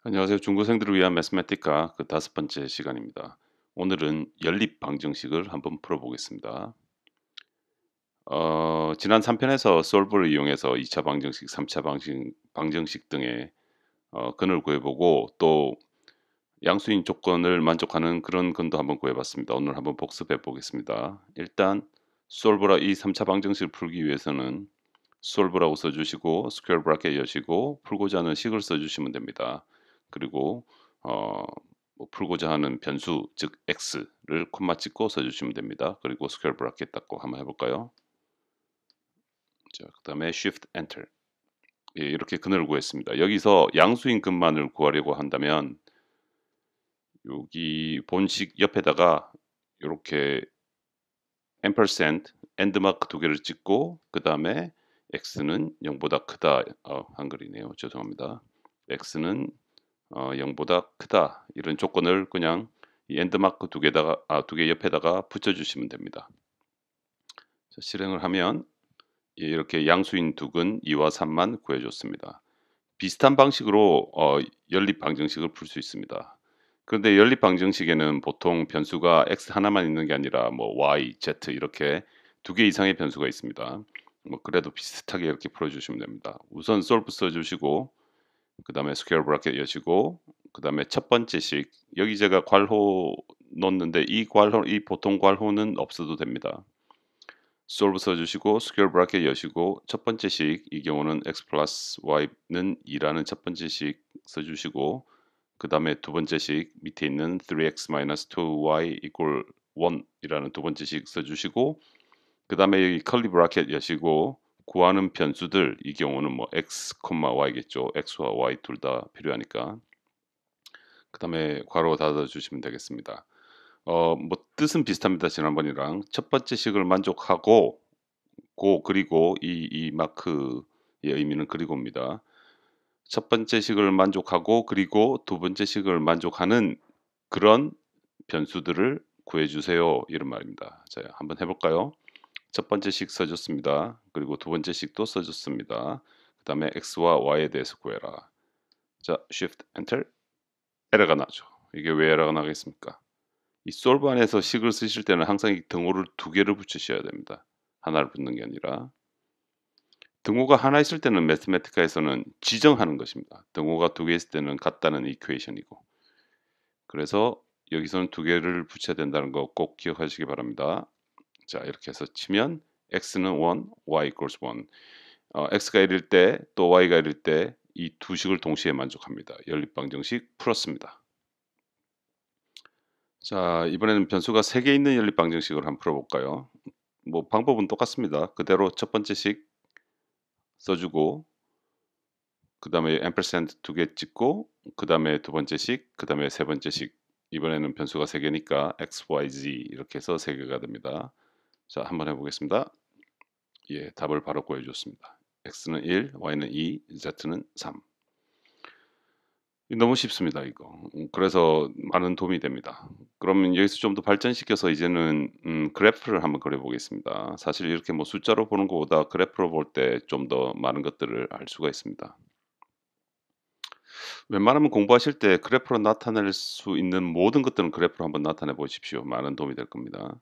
안녕하세요. 중고생들을 위한 매스매티카 그 다섯 번째 시간입니다. 오늘은 연립 방정식을 한번 풀어보겠습니다. 지난 3편에서 솔브를 이용해서 2차 방정식, 3차 방정식 등의 근을 구해보고 또 양수인 조건을 만족하는 그런 근도 한번 구해봤습니다. 오늘 한번 복습해 보겠습니다. 일단 솔브라 이 3차 방정식을 풀기 위해서는 솔브라고 써주시고 스퀘어 브래켓 여시고 풀고자 하는 식을 써주시면 됩니다. 그리고 어, 뭐 풀고자 하는 변수 즉 x를 콤마 찍고 써주시면 됩니다. 그리고 스퀘어 브래켓 닫고 한번 해볼까요? 자, 그다음에 Shift Enter. 예, 이렇게 근을 구했습니다. 여기서 양수인 근만을 구하려고 한다면 여기 본식 옆에다가 이렇게 앰퍼센드 엔드마크 두 개를 찍고 그 다음에 x는 0보다 크다 한글이네요. 죄송합니다. x는 0보다 크다 이런 조건을 그냥 이 엔드마크 두 개 옆에다가 붙여주시면 됩니다. 자, 실행을 하면 예, 이렇게 양수인 두근 2와 3만 구해줬습니다. 비슷한 방식으로 연립 방정식을 풀 수 있습니다. 그런데 연립 방정식에는 보통 변수가 x 하나만 있는 게 아니라 뭐 y, z 이렇게 두 개 이상의 변수가 있습니다. 뭐 그래도 비슷하게 이렇게 풀어주시면 됩니다. 우선 solve 써주시고 그 다음에 스퀘어 브래켓 여시고 그 다음에 첫 번째 식 여기 제가 괄호 놓는데 이 보통 괄호는 없어도 됩니다. solve 써주시고 스퀘어 브래켓 여시고 첫 번째 식 이 경우는 x 플러스 y는 2라는 첫 번째 식 써주시고 그 다음에 두 번째 식 밑에 있는 3x 2y equal 1이라는 두 번째 식 써주시고 그 다음에 여기 curly bracket 여시고 구하는 변수들 이 경우는 뭐 x, y겠죠. x와 y 둘 다 필요하니까 그 다음에 괄호 닫아주시면 되겠습니다. 뭐 뜻은 비슷합니다. 지난번이랑 첫 번째 식을 만족하고 그리고 이 마크의 의미는 그리고입니다. 첫 번째 식을 만족하고 그리고 두 번째 식을 만족하는 그런 변수들을 구해주세요. 이런 말입니다. 자, 한번 해볼까요? 첫 번째 식 써줬습니다. 그리고 두 번째 식도 써줬습니다. 그 다음에 x와 y에 대해서 구해라. 자, Shift Enter. 에러가 나죠. 이게 왜 에러가 나겠습니까? 이 솔브 안에서 식을 쓰실 때는 항상 이 등호를 두 개를 붙이셔야 됩니다. 하나를 붙는 게 아니라. 등호가 하나 있을 때는 매스매티카에서는 지정하는 것입니다. 등호가 두 개 있을 때는 같다는 이퀘이션이고. 그래서 여기서는 두 개를 붙여야 된다는 거 꼭 기억하시기 바랍니다. 자, 이렇게 해서 치면 x는 1, y equals 1. x가 1일 때 또 y가 1일 때 이 두 식을 동시에 만족합니다. 연립방정식 풀었습니다. 자, 이번에는 변수가 3개 있는 연립방정식을 한번 풀어볼까요? 뭐 방법은 똑같습니다. 그대로 첫 번째 식 써주고 그 다음에 앰퍼센드 두 개 찍고 그 다음에 두 번째 식, 그 다음에 세 번째 식. 이번에는 변수가 3개니까 x, y, z 이렇게 해서 3개가 됩니다. 자, 한번 해보겠습니다. 예, 답을 바로 구해줬습니다. x는 1, y는 2, z는 3. 너무 쉽습니다, 이거. 그래서 많은 도움이 됩니다. 그러면 여기서 좀 더 발전시켜서 이제는 그래프를 한번 그려보겠습니다. 사실 이렇게 뭐 숫자로 보는 것보다 그래프로 볼 때 좀 더 많은 것들을 알 수가 있습니다. 웬만하면 공부하실 때 그래프로 나타낼 수 있는 모든 것들은 그래프로 한번 나타내 보십시오. 많은 도움이 될 겁니다.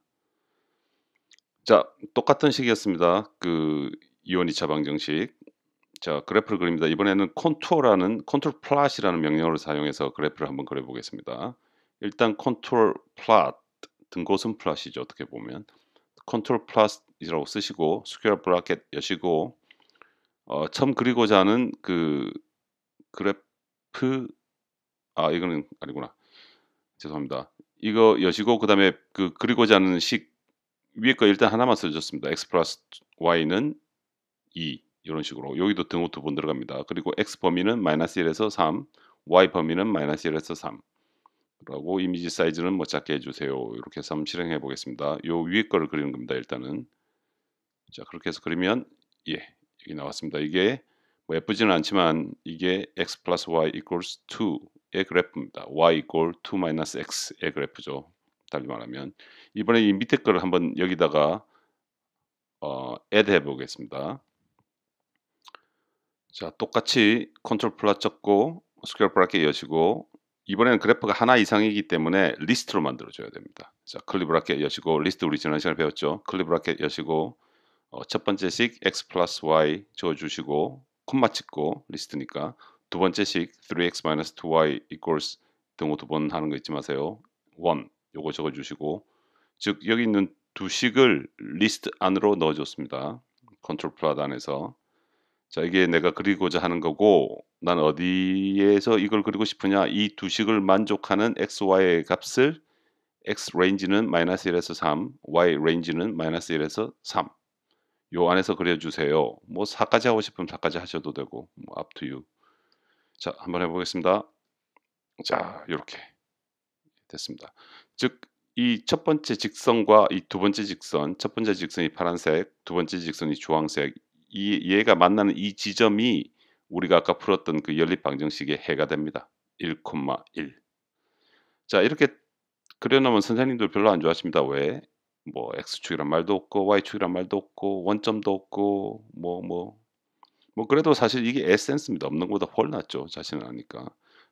자, 똑같은 식이었습니다. 그 이온 2차 방정식. 자, 그래프를 그립니다. 이번에는 컨투어라는 컨트롤 플롯이라는 명령어를 사용해서 그래프를 한번 그려 보겠습니다. 일단 컨트롤 플롯 등고슴 플롯이죠. 어떻게 보면 컨트롤 플롯이라고 쓰시고 스퀘어 브래켓 여시고 처음 그리고자 하는 그 그래프 이거는 아니구나. 죄송합니다. 이거 여시고 그다음에 그 그리고자 하는 식 위에 거 일단 하나만 써 줬습니다. x 플러스 y는 2 이런 식으로 여기도 등호 두 번 들어갑니다. 그리고 x 범위는 마이너스 1에서 3, y 범위는 마이너스 1에서 3. 라고 이미지 사이즈는 뭐 작게 해주세요. 이렇게 해서 한번 실행해 보겠습니다. 요 위에 거를 그리는 겁니다. 일단은 자 그렇게 해서 그리면 예 여기 나왔습니다. 이게 뭐 예쁘지는 않지만 이게 x 플러스 y equals 2의 그래프입니다. y equal 2 마이너스 x의 그래프죠. 달리 말하면 이번에 이 밑에 거를 한번 여기다가 add 해 보겠습니다. 자, 똑같이 컨트롤 플러스 적고 스퀘어 브래켓 여시고 이번에는 그래프가 하나 이상이기 때문에 리스트로 만들어 줘야 됩니다. 자, curly 브래켓 여시고 리스트 우리 지난 시간에 배웠죠. curly 브래켓 여시고 첫 번째식 x 플러스 y 적어주시고 콤마 찍고 리스트니까 두 번째식 3x 마이너스 2y equals 등호 두 번 하는 거 잊지 마세요. 1 요거 적어주시고 즉 여기 있는 두 식을 리스트 안으로 넣어줬습니다. 컨트롤 플롯 안에서 자 이게 내가 그리고자 하는 거고 난 어디에서 이걸 그리고 싶으냐 이 두 식을 만족하는 x, y의 값을 x 레인지는 마이너스 1에서 3, y 레인지는 마이너스 1에서 3 요 안에서 그려주세요. 뭐 4까지 하고 싶으면 4까지 하셔도 되고 뭐 up to you. 자 한번 해보겠습니다. 자 이렇게 됐습니다. 즉 이 첫 번째 직선과 이 두 번째 직선, 첫 번째 직선이 파란색, 두 번째 직선이 주황색, 얘가 만나는 이 지점이 우리가 아까 풀었던 그 연립방정식의 해가 됩니다. 1,1. 자 이렇게 그려놓으면 선생님들 별로 안 좋아하십니다. 왜? 뭐 x축이란 말도 없고 y축이란 말도 없고 원점도 없고 뭐 그래도 사실 이게 에센스입니다. 없는 것보다 훨 낫죠. 자신을 아니까.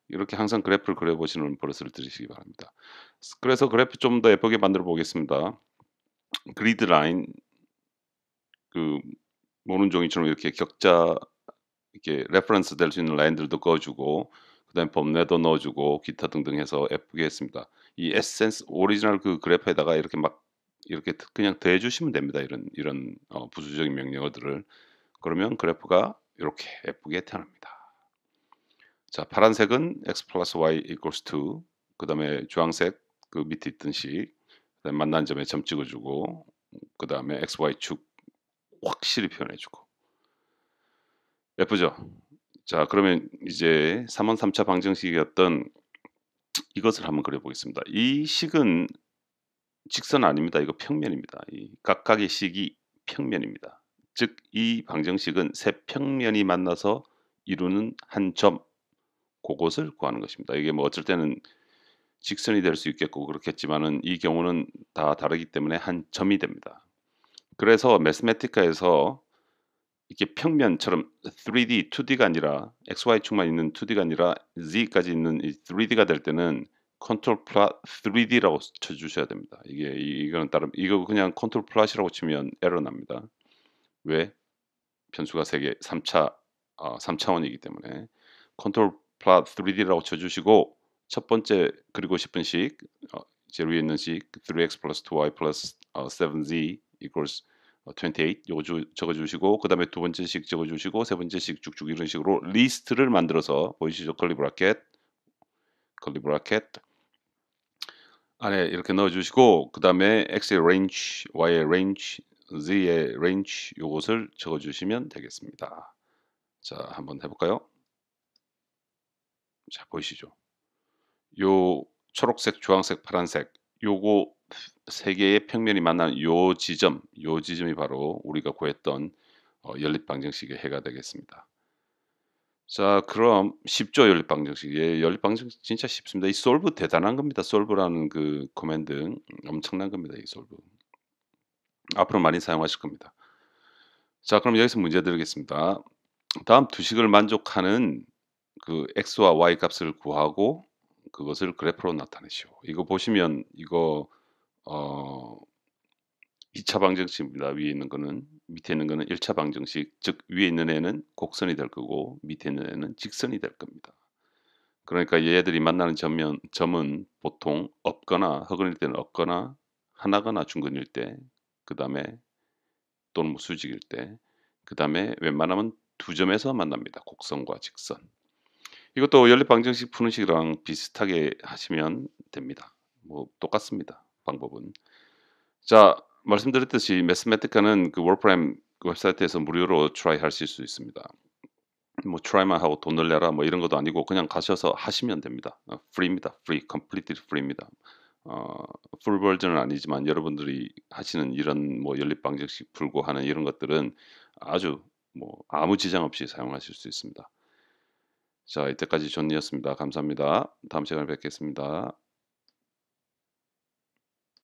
이렇게 항상 그래프를 그려보시는 버릇을 들이시기 바랍니다. 그래서 그래프 좀 더 예쁘게 만들어 보겠습니다. 그리드 라인 그 모는 종이처럼 이렇게 격자 이렇게 레퍼런스 될 수 있는 라인들도 그어주고 그다음에 범례도 넣어주고 기타 등등 해서 예쁘게 했습니다. 이 에센스 오리지널 그 그래프에다가 이렇게 막 이렇게 그냥 더해주시면 됩니다. 이런 부수적인 명령어들을 그러면 그래프가 이렇게 예쁘게 태어납니다. 자, 파란색은 x 플러스 y equals to 그 다음에 주황색 그 밑에 있던 식 그다음에 만난 점에 점 찍어주고 그 다음에 x, y축 확실히 표현해주고 예쁘죠? 자, 그러면 이제 3원 3차 방정식이었던 이것을 한번 그려보겠습니다. 이 식은 직선 아닙니다. 이거 평면입니다. 이 각각의 식이 평면입니다. 즉, 이 방정식은 세 평면이 만나서 이루는 한 점, 그것을 구하는 것입니다. 이게 뭐 어쩔 때는 직선이 될 수 있겠고 그렇겠지만은 이 경우는 다 다르기 때문에 한 점이 됩니다. 그래서 매스매티카에서 이렇게 평면처럼 3D, 2D가 아니라 XY축만 있는 2D가 아니라 Z까지 있는 이 3D가 될 때는 컨트롤 플랫 3D라고 쳐주셔야 됩니다. 이거는 다른 이거 그냥 컨트롤 플랫이라고 치면 에러 납니다. 왜? 변수가 3개, 3차원이기 때문에 컨트롤 플랫 3D라고 쳐주시고 첫 번째 그리고 싶은 식 제일 위에 있는 식 3x 플러스 2y 플러스 7z equals 28 요거 적어주시고 그 다음에 두 번째 식 적어주시고 세 번째 식 쭉쭉 이런 식으로 리스트를 만들어서 보이시죠? 컬리 브라켓 안에 이렇게 넣어주시고 그 다음에 x의 range, y의 range, z의 range 요것을 적어주시면 되겠습니다. 자 한번 해볼까요? 자 보이시죠? 요 초록색, 주황색, 파란색 요거 세 개의 평면이 만나는 요 지점이 바로 우리가 구했던 연립방정식의 해가 되겠습니다. 자, 그럼 쉽죠 연립방정식. 예, 연립방정식 진짜 쉽습니다. 이 solve 대단한 겁니다. solve라는 그 커맨드 엄청난 겁니다. 이 solve. 앞으로 많이 사용하실 겁니다. 자, 그럼 여기서 문제 드리겠습니다. 다음 두 식을 만족하는 그 x와 y 값을 구하고 그것을 그래프로 나타내시오. 이거 보시면 이거 어 2차 방정식입니다. 위에 있는 거는 밑에 있는 거는 1차 방정식. 즉 위에 있는 애는 곡선이 될 거고 밑에 있는 애는 직선이 될 겁니다. 그러니까 얘들이 만나는 점은 보통 없거나 허근일 때는 없거나 하나거나 중근일 때 그다음에 또는 뭐 수직일 때 그다음에 웬만하면 두 점에서 만납니다. 곡선과 직선. 이것도 연립방정식 푸는 식이랑 비슷하게 하시면 됩니다. 뭐 똑같습니다. 방법은. 자, 말씀드렸듯이 매스매티카는 그 월프라임 웹사이트에서 무료로 트라이 하실 수 있습니다. 뭐 트라이만 하고 돈을 내라 뭐 이런 것도 아니고 그냥 가셔서 하시면 됩니다. 프리입니다. 프리, completely 프리입니다. 풀 버전은 아니지만 여러분들이 하시는 이런 뭐 연립방정식 풀고 하는 이런 것들은 아주 뭐 아무 지장 없이 사용하실 수 있습니다. 자, 이때까지 존니였습니다. 감사합니다. 다음 시간에 뵙겠습니다.